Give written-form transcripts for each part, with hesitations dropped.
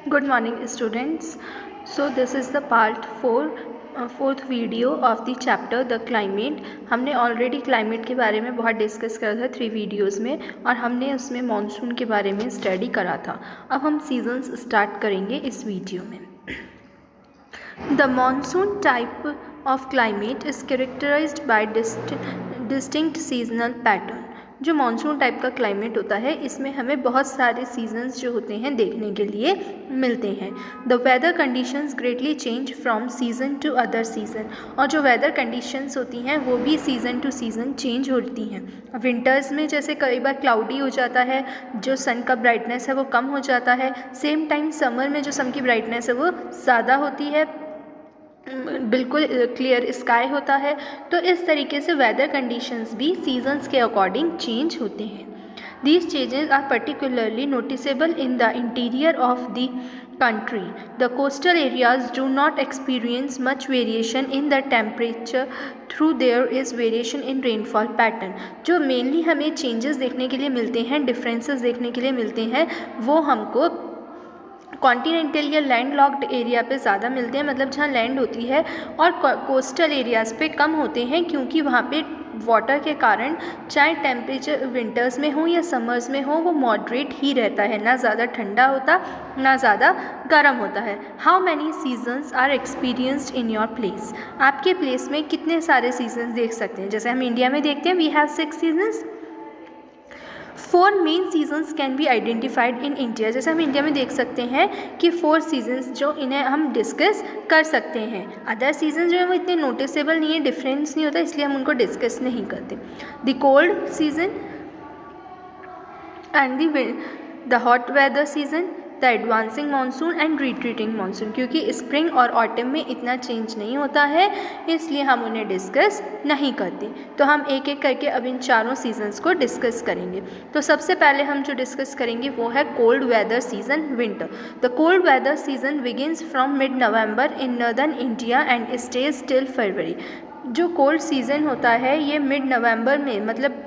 Good morning students. So this is the part 4 fourth video of the chapter the climate. हमने already climate के बारे में बहुत discuss करा था 3 वीडियोस में, और हमने उसमें मॉनसून के बारे में स्टडी करा था। अब हम सीजन्स स्टार्ट करेंगे इस वीडियो में। The monsoon type of climate is characterized by distinct seasonal pattern. जो मॉनसून टाइप का क्लाइमेट होता है इसमें हमें बहुत सारे सीजन्स जो होते हैं देखने के लिए मिलते हैं। The weather conditions greatly change from season to other season, और जो वेदर कंडीशंस होती हैं वो भी सीज़न टू सीज़न चेंज होती हैं। विंटर्स में जैसे कई बार क्लाउडी हो जाता है, जो सन का ब्राइटनेस है वो कम हो जाता है। सेम टाइम समर में जो सन की ब्राइटनेस है वो ज़्यादा होती है, बिल्कुल क्लियर स्काई होता है। तो इस तरीके से वेदर कंडीशंस भी सीजन्स के अकॉर्डिंग चेंज होते हैं। These changes are particularly noticeable in the interior of the country. The coastal areas do not experience much variation in the temperature, through there is variation in rainfall pattern. जो mainly हमें changes देखने के लिए मिलते हैं, differences देखने के लिए मिलते हैं, वो हमको कॉन्टिनेंटल या लैंड लॉक्ड एरिया पे ज़्यादा मिलते हैं, मतलब जहाँ लैंड होती है, और कोस्टल एरियाज़ पे कम होते हैं, क्योंकि वहाँ पे वाटर के कारण चाहे टेम्परेचर विंटर्स में हो या समर्स में हो वो मॉडरेट ही रहता है, ना ज़्यादा ठंडा होता ना ज़्यादा गर्म होता है। How many seasons are experienced in your place? आपके प्लेस में कितने सारे सीजन्स देख सकते हैं? जैसे हम इंडिया में देखते हैं we have 6 seasons. 4 main seasons can be identified in India. जैसे हम इंडिया में देख सकते हैं कि 4 सीजन्स जो इन्हें हम डिस्कस कर सकते हैं। अदर सीजन जो है वो इतने नोटिसेबल नहीं है, डिफरेंस नहीं होता, इसलिए हम उनको डिस्कस नहीं करते। The cold season and the hot weather season, the advancing monsoon and retreating monsoon. क्योंकि स्प्रिंग और ऑटम में इतना चेंज नहीं होता है, इसलिए हम उन्हें डिस्कस नहीं करते। तो हम एक एक करके अब इन चारों सीजन्स को डिस्कस करेंगे। तो सबसे पहले हम जो डिस्कस करेंगे वो है cold weather season, winter. The cold weather season begins from mid November in northern India and stays till February. जो कोल्ड सीजन होता है ये मिड नवंबर में, मतलब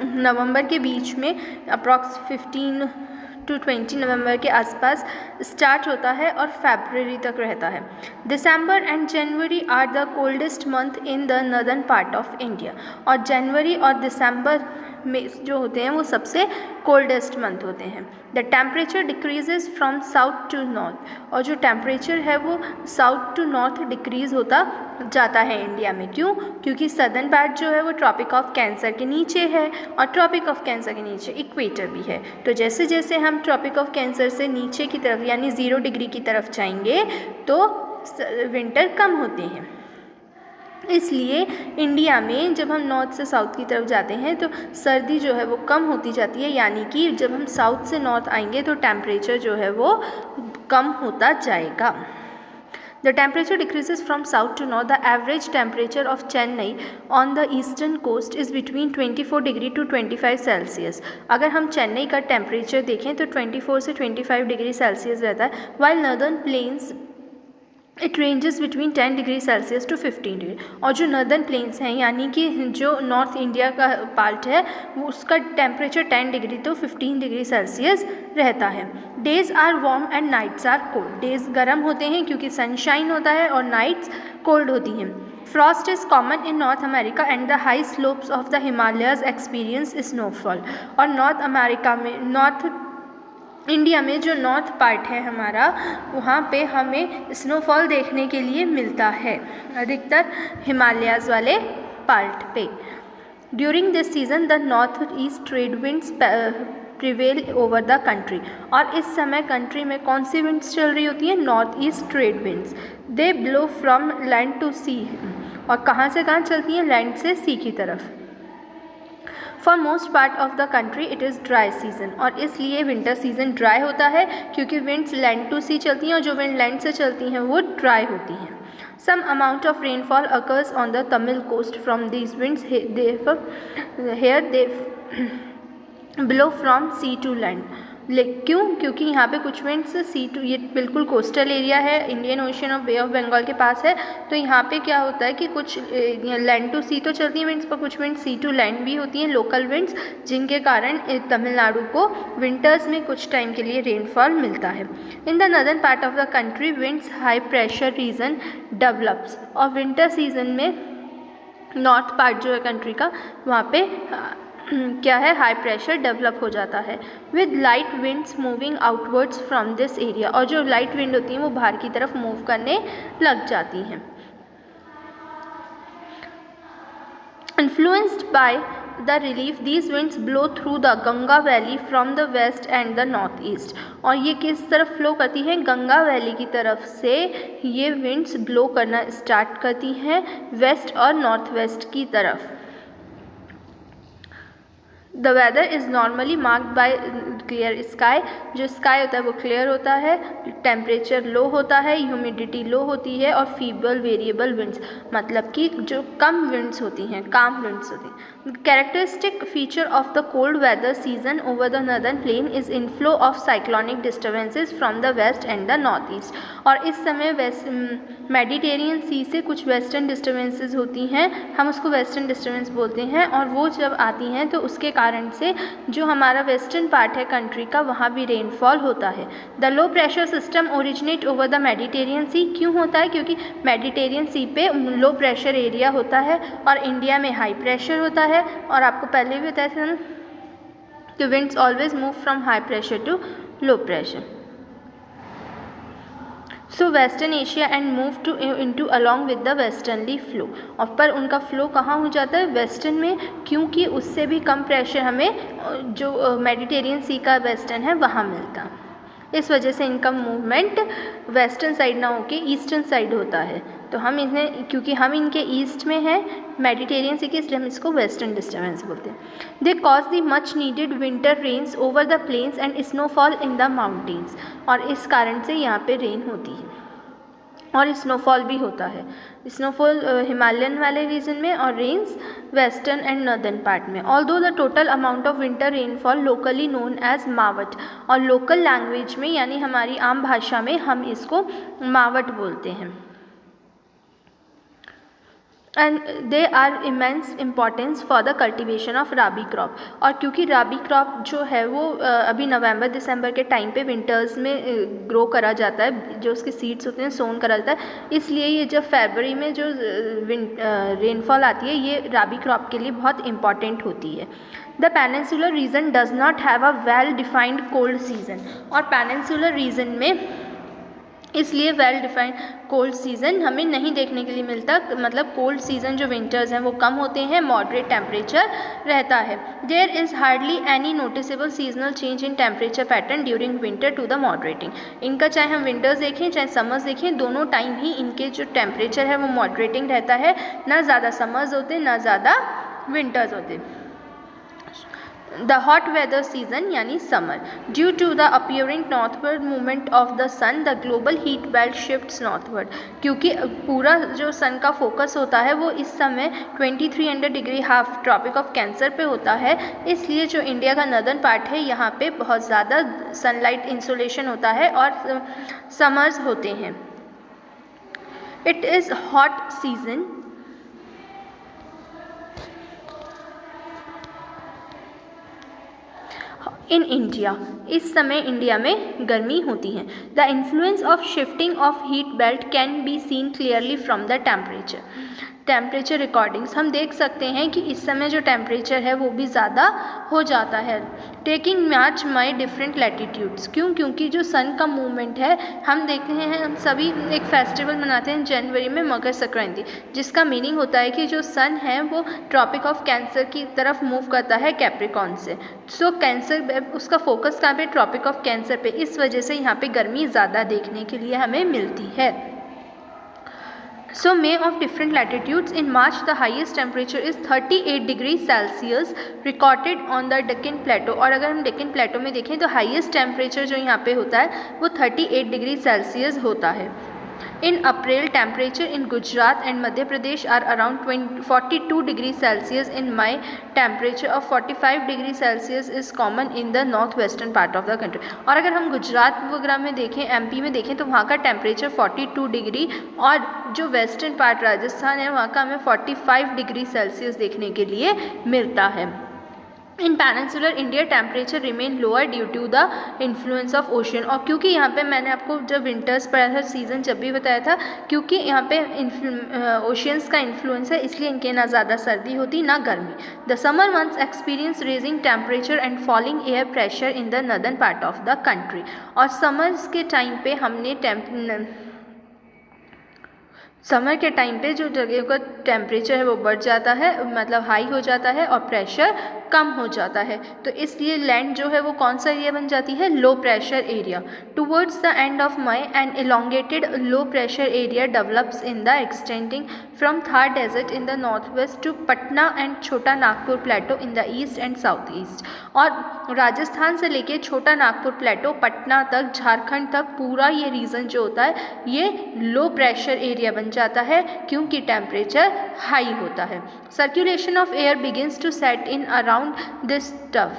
नवंबर के बीच में अप्रॉक्स 15 to 20 नवंबर के आसपास स्टार्ट होता है और फरवरी तक रहता है। December and January are the coldest month in the northern part of India. और जनवरी और दिसंबर में जो होते हैं वो सबसे कोल्डेस्ट मंथ होते हैं। The temperature decreases from south to north, और जो टेम्परेचर है वो साउथ टू नॉर्थ डिक्रीज़ होता जाता है इंडिया में। क्यों? क्योंकि सदर्न पार्ट जो है वो ट्रॉपिक ऑफ कैंसर के नीचे है, और ट्रॉपिक ऑफ कैंसर के नीचे इक्वेटर भी है। तो जैसे जैसे हम ट्रॉपिक ऑफ कैंसर से नीचे की तरफ यानी 0 डिग्री की तरफ जाएंगे तो विंटर कम होते हैं। इसलिए इंडिया में जब हम नॉर्थ से साउथ की तरफ जाते हैं तो सर्दी जो है वो कम होती जाती है, यानी कि जब हम साउथ से नॉर्थ आएंगे तो टेम्परेचर जो है वो कम होता जाएगा। The temperature decreases from south to north. The average temperature of Chennai on the eastern coast is between 24 degree to 25 Celsius. अगर हम चेन्नई का टेम्परेचर देखें तो 24 से 25 डिग्री सेल्सियस रहता है, while northern plains it ranges between 10 degree Celsius to 15 degree. और जो नॉर्दर्न प्लेन्स हैं यानी कि जो नॉर्थ इंडिया का पार्ट है वो उसका टेम्परेचर 10 डिग्री तो 15 डिग्री सेल्सियस रहता है। Days are warm and nights are cold. Days गर्म होते हैं क्योंकि सनशाइन होता है, और नाइट्स कोल्ड होती हैं। Frost is common in north America and the high slopes of the Himalayas experience snowfall. और नॉर्थ अमेरिका में, नॉर्थ इंडिया में जो नॉर्थ पार्ट है हमारा, वहाँ पे हमें स्नोफॉल देखने के लिए मिलता है, अधिकतर हिमालयाज़ वाले पार्ट पे। During this season the north east trade winds prevail over the country. और इस समय कंट्री में कौन सी विंड्स चल रही होती हैं? North east trade winds. They blow from land to sea. और कहाँ से कहाँ चलती हैं? लैंड से सी की तरफ। For most part of the country it is dry season. और इसलिए विंटर सीजन ड्राई होता है क्योंकि विंड्स लैंड टू सी चलती हैं, और जो विंड लैंड से चलती हैं वो ड्राई होती हैं। Some amount of rainfall occurs on the Tamil coast from these winds here they blow from sea to land. क्यों? क्योंकि यहाँ पे कुछ विंड्स C2, ये बिल्कुल कोस्टल एरिया है, इंडियन ओशन और बे ऑफ बंगाल के पास है, तो यहाँ पे क्या होता है कि कुछ लैंड टू सी तो चलती हैं विंड्स, पर कुछ विंड्स C टू लैंड भी होती हैं, लोकल विंड्स, जिनके कारण तमिलनाडु को विंटर्स में कुछ टाइम के लिए रेनफॉल मिलता है। इन the northern part of the country winds high pressure region develops, और विंटर सीजन में नॉर्थ पार्ट जो है कंट्री का, वहाँ पे क्या है, हाई प्रेशर डेवलप हो जाता है। With light winds moving outwards from this area, और जो लाइट विंड होती हैं वो बाहर की तरफ मूव करने लग जाती हैं। Influenced by the relief these winds blow through the Ganga valley from the west and the north east, और ये किस तरफ फ्लो करती है, गंगा वैली की तरफ से ये विंड्स ब्लो करना स्टार्ट करती हैं वेस्ट और नॉर्थ वेस्ट की तरफ। The weather is normally marked by clear sky, जो स्काई होता है वो क्लियर होता है, टेम्परेचर लो होता है, ह्यूमिडिटी लो होती है, और फीबल वेरिएबल विंड्स, मतलब कि जो कम विंड्स होती हैं, काम विंड्स होती हैं। Characteristic feature of the cold weather season over the northern plain is inflow of cyclonic disturbances from the west and the north east, और इस समय मेडिटेरियन सी से कुछ वेस्टर्न डिस्टर्बेंसेज होती हैं, हम उसको वेस्टर्न डिस्टर्बेंस बोलते हैं, और वो जब आती हैं तो उसके कारण से जो हमारा वेस्टर्न पार्ट है कंट्री का, वहाँ भी रेनफॉल होता है। The low pressure system originate over the Mediterranean sea, क्यों होता है? क्योंकि मेडिटेरियन सी पे लो प्रेशर एरिया होता है और इंडिया में हाई प्रेशर होता है, और आपको पहले भी बताया था ना कि winds always move from high pressure to low pressure. So western Asia and move to into along with the westernly flow, और पर उनका फ्लो कहाँ हो जाता है? वेस्टर्न में, क्योंकि उससे भी कम प्रेशर हमें जो मेडिटेरियन सी का वेस्टर्न है वहाँ मिलता। इस वजह से इनका मूवमेंट वेस्टर्न साइड ना होके ईस्टर्न साइड होता है, तो हम इन्हें, क्योंकि हम इनके ईस्ट में हैं मेडिटेरियन सी के, इसलिए हम इसको वेस्टर्न डिस्टर्बेंस बोलते हैं। They cause the much needed winter rains over the plains and snowfall in the mountains, और इस कारण से यहाँ पे रेन होती है और स्नोफॉल भी होता है। स्नोफॉल हिमालयन वाले रीजन में और rains western and northern part में। Although the total amount of winter rainfall locally known as mawat, और लोकल लैंग्वेज में यानी हमारी आम भाषा में हम इसको मावट बोलते हैं। And they are immense importance for the cultivation of rabi crop, और क्योंकि राबी क्रॉप जो है वो अभी नवंबर दिसंबर के टाइम पे विंटर्स में ग्रो करा जाता है, जो उसके सीड्स होते हैं सोन करा जाता है, इसलिए ये जब फरवरी में जो रेनफॉल आती है ये राबी क्रॉप के लिए बहुत इम्पॉर्टेंट होती है। The peninsular reason does not have a well defined cold season, और पेनिनसुलर रीजन में इसलिए वेल डिफाइंड कोल्ड सीज़न हमें नहीं देखने के लिए मिलता, मतलब कोल्ड सीज़न जो विंटर्स हैं वो कम होते हैं, मॉडरेट टेम्परेचर रहता है। There is hardly any noticeable seasonal change in temperature pattern during winter to the moderating. इनका चाहे हम विंटर्स देखें चाहे समर्स देखें, दोनों टाइम ही इनके जो टेम्परेचर है वो मॉडरेटिंग रहता है, ना ज़्यादा समर्स होते ना ज़्यादा विंटर्स होते। द हॉट वेदर सीजन यानी summer, due to the appearing northward movement of the sun the global heat belt shifts northward, क्योंकि पूरा जो सन का फोकस होता है वो इस समय 2300 degree half Tropic of Cancer पे होता है, इसलिए जो इंडिया का नदर्न पार्ट है यहाँ पे बहुत ज़्यादा सनलाइट इंसोलेशन होता है और समर्स होते हैं। It is hot season in India, इस समय इंडिया में गर्मी होती है। The influence of shifting of heat belt can be seen clearly from the temperature recordings, हम देख सकते हैं कि इस समय जो टेम्परेचर है वो भी ज़्यादा हो जाता है। टेकिंग मार्च मई डिफरेंट लैटिट्यूड्स, क्योंकि जो सन का मूवमेंट है, हम देखते हैं हम सभी एक फेस्टिवल मनाते हैं जनवरी में, मकर संक्रांति, जिसका मीनिंग होता है कि जो सन है वो ट्रॉपिक ऑफ कैंसर की तरफ मूव करता है कैप्रिकॉर्न से। सो कैंसर, उसका फोकस कहाँ पे? ट्रॉपिक ऑफ कैंसर पे, इस वजह से यहाँ पे गर्मी ज़्यादा देखने के लिए हमें मिलती है। So May of different latitudes in March the highest temperature is 38 degree Celsius recorded on the Deccan Plateau, और अगर हम डेक्कन प्लेटो में देखें तो हाईएस्ट टेम्परेचर जो यहाँ पे होता है वो 38 डिग्री सेल्सियस होता है। In April, temperature in Gujarat and Madhya Pradesh are around 42 degrees Celsius. In May, temperature of 45 degrees Celsius is common in the northwestern part of the country. और अगर हम गुजरात वगैरह में देखें, एमपी में देखें, तो वहाँ का टेम्परेचर 42 डिग्री और जो वेस्टर्न पार्ट राजस्थान है वहाँ का हमें 45 डिग्री सेल्सियस देखने के लिए मिलता है. In peninsular India temperature remain lower due to the influence of ocean. और क्योंकि यहाँ पे मैंने आपको जब विंटर्स पढ़ा था सीज़न जब भी बताया था, क्योंकि यहाँ पे ओशियंस का इन्फ्लुएंस है इसलिए इनके ना ज़्यादा सर्दी होती ना गर्मी. The summer months experience raising temperature and falling air pressure in the northern part of the country. और समर्स के टाइम पे हमने समर के टाइम पे जो जगह का टेम्परेचर है वो बढ़ जाता है, मतलब हाई हो जाता है और प्रेशर कम हो जाता है. तो इसलिए लैंड जो है वो कौन सा एरिया बन जाती है, low pressure area. Towards the end of May an elongated low pressure area develops in the extending from Thar desert in the north west to Patna and Chota Nagpur plateau in the east and south east. और राजस्थान से लेके छोटा नागपुर प्लेटो, पटना तक, झारखंड तक पूरा ये reason जो होता है ये लो प्रेशर एरिया बन जाता है क्योंकि टेम्परेचर हाई होता है. Circulation of air begins to set in around this stuff.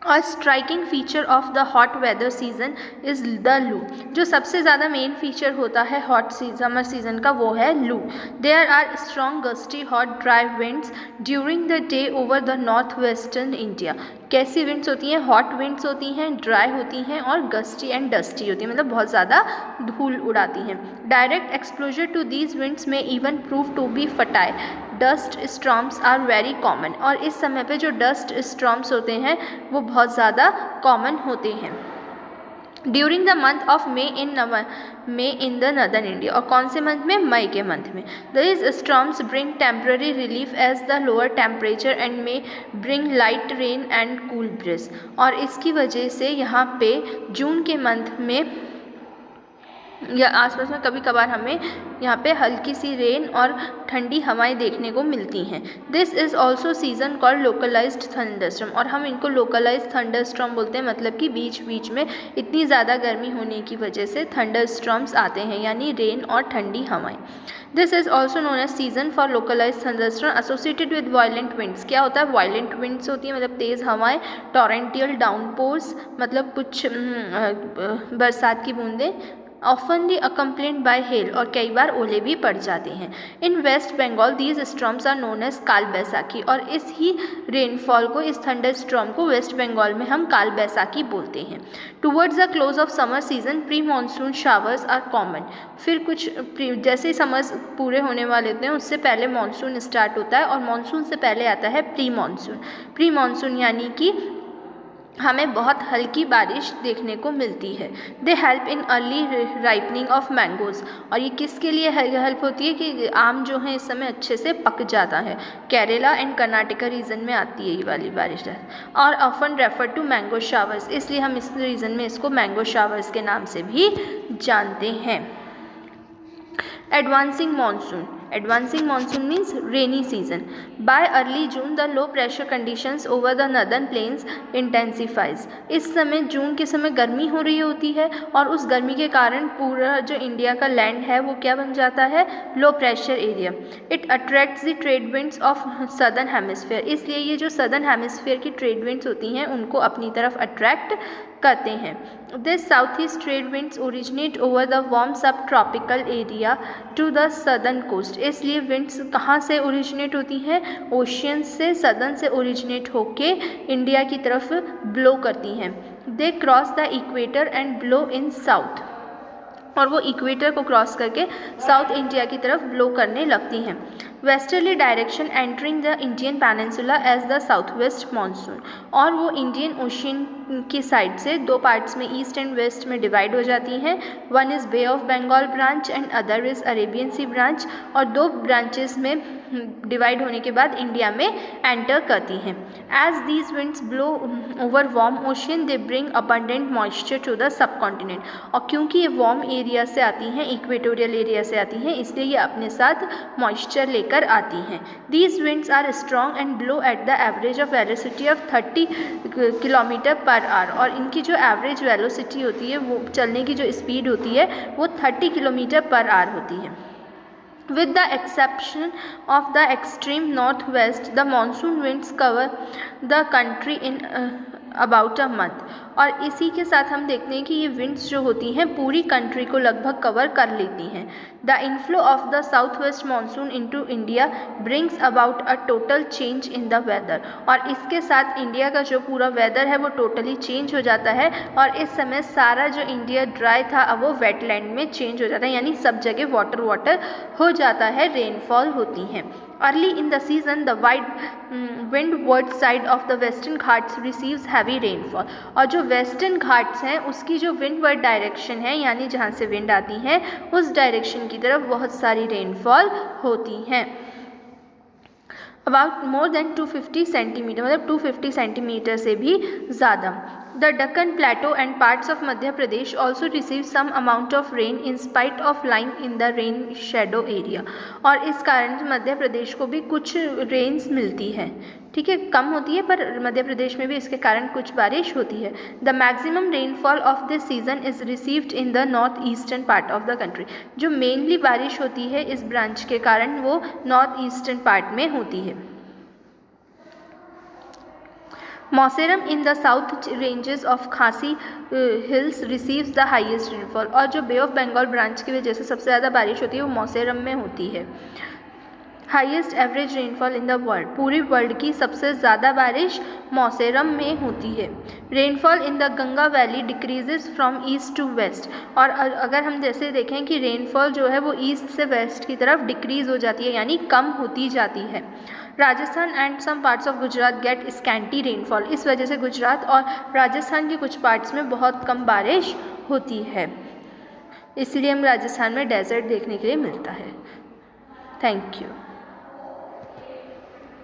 A striking feature of the hot weather season is the loo. जो सबसे ज़्यादा मेन फीचर होता है हॉट समर सीजन का वो है लू. There are strong gusty hot dry winds during the day over the northwestern India. कैसी विंड्स होती हैं, हॉट विंड्स होती हैं, ड्राई होती हैं और गस्टी एंड डस्टी होती हैं, मतलब बहुत ज़्यादा धूल उड़ाती हैं. Direct exposure to these winds may even prove to be fatal. Dust storms are very common. और इस समय पे जो डस्ट स्टॉर्म्स होते हैं वो बहुत ज़्यादा कॉमन होते हैं. During the month of May in the northern India. और कौन से मंथ में, मई के मंथ में. These storms bring temporary relief as the lower temperature and may bring light rain and cool breeze. और इसकी वजह से यहाँ पे जून के मंथ में या आसपास में कभी कभार हमें यहाँ पे हल्की सी रेन और ठंडी हवाएं देखने को मिलती हैं. This is also season called localized thunderstorm. और हम इनको लोकलाइज्ड थंडरस्टॉर्म बोलते हैं, मतलब कि बीच बीच में इतनी ज़्यादा गर्मी होने की वजह से थंडरस्टॉर्म्स आते हैं, यानी रेन और ठंडी हवाएं. This is also known as season for localized thunderstorm associated with violent winds. क्या होता है, वायलेंट विंड्स होती है मतलब तेज़ हवाएं. टॉरेंटियल डाउनपोर्स मतलब कुछ बरसात की बूंदें. Oftenly accompanied by hail. और कई बार ओले भी पड़ जाते हैं. In West Bengal these storms are known as Kal Baisakhi. और इस ही रेनफॉल को, इस थंडर स्टॉर्म को वेस्ट बंगाल में हम काल बैसाखी बोलते हैं. Towards the close of summer season pre monsoon showers are common. फिर कुछ जैसे ही समर्स पूरे होने वाले होते हैं उससे पहले मानसून स्टार्ट होता है और मानसून से पहले आता है प्री मानसून. प्री मानसून यानी कि हमें बहुत हल्की बारिश देखने को मिलती है. They help in early ripening of mangoes. और ये किसके लिए हेल्प होती है कि आम जो है इस समय अच्छे से पक जाता है. केरला एंड कर्नाटका रीजन में आती है ये वाली बारिश. और often refer to mango showers, इसलिए हम इस रीजन में इसको मैंगो शावर्स के नाम से भी जानते हैं. Advancing monsoon. Advancing monsoon means rainy season. By early June, the low pressure conditions over the northern plains intensifies. इस समय जून के समय गर्मी हो रही होती है और उस गर्मी के कारण पूरा जो इंडिया का लैंड है वो क्या बन जाता है, low pressure area. It attracts the trade winds of southern hemisphere. इसलिए ये जो सदर्न हेमिस्फीयर की ट्रेड विंड्स होती हैं उनको अपनी तरफ अट्रैक्ट करते हैं. This south east trade winds originate over the warm subtropical area to the southern coast. इसलिए विंड्स कहाँ से ओरिजिनेट होती हैं, ओशियन से, सदर्न से ओरिजिनेट होके इंडिया की तरफ ब्लो करती हैं. They cross the equator and blow in south. और वो इक्वेटर को क्रॉस करके साउथ इंडिया की तरफ ब्लो करने लगती हैं. Westerly direction entering the Indian peninsula as the south west monsoon. और वो इंडियन ओशियन की साइड से दो पार्ट्स में, ईस्ट एंड वेस्ट में डिवाइड हो जाती हैं. One is bay of Bengal branch and other is Arabian sea branch. और दो ब्रांचेस में डिवाइड होने के बाद इंडिया में एंटर करती हैं। As these winds blow over warm ocean they bring abundant moisture to the subcontinent. और क्योंकि ये वार्म एरिया से आती हैं, इक्वेटोरियल एरिया से आती हैं, इसलिए ये अपने साथ मॉइस्चर लेकर आती हैं। These winds are strong and blow at the average of velocity of 30 kilometre per hour. और इनकी जो एवरेज वेलोसिटी होती है, वो चलने की जो स्पीड होती है वो 30 किलोमीटर पर आवर होती है। With the exception of the extreme northwest, the monsoon winds cover the country in about a month। और इसी के साथ हम देखते हैं कि ये विंड्स जो होती हैं पूरी कंट्री को लगभग कवर कर लेती हैं। The inflow of the south west monsoon into India brings about a total change in the weather. और इसके साथ इंडिया का जो पूरा वेदर है वो टोटली चेंज हो जाता है, और इस समय सारा जो इंडिया ड्राई था अब वो वेटलैंड में चेंज हो जाता है, यानी सब जगह वाटर वाटर हो जाता है, रेनफॉल होती हैं। Early in the season, the windward side of the western Ghats receives heavy rainfall। और जो वेस्टर्न घाट्स हैं उसकी जो विंडवर्ड डायरेक्शन है, यानी जहाँ से विंड आती है उस डायरेक्शन की तरफ बहुत सारी रेनफॉल होती हैं। अबाउट मोर देन 250 सेंटीमीटर, मतलब 250 सेंटीमीटर से भी ज़्यादा। The Deccan plateau and parts of Madhya Pradesh also receive some amount of rain in spite of lying in the rain shadow area. और इस कारण मध्य प्रदेश को भी कुछ रेन्स मिलती है, ठीक है, कम होती है पर मध्य प्रदेश में भी इसके कारण कुछ बारिश होती है। The maximum rainfall of this season is received in the north eastern part of the country. जो मेनली बारिश होती है इस ब्रांच के कारण वो नॉर्थ ईस्टर्न पार्ट में होती है। Mawsynram in the south ranges of Khasi hills receives the highest rainfall. और जो बे ऑफ बंगाल ब्रांच की वजह से सबसे ज़्यादा बारिश होती है वो मौसेरम में होती है। Highest average rainfall in the world, पूरी वर्ल्ड की सबसे ज़्यादा बारिश मौसेरम में होती है। Rainfall in the Ganga valley decreases from east to west. और अगर हम जैसे देखें कि रेनफॉल जो है वो ईस्ट से वेस्ट की तरफ डिक्रीज़ हो जाती है, यानी कम होती जाती है। Rajasthan and some parts of Gujarat get scanty rainfall. इस वजह से गुजरात और राजस्थान के कुछ पार्ट्स में बहुत कम बारिश होती है, इसलिए हम राजस्थान में डेजर्ट देखने के लिए मिलता है। Thank you.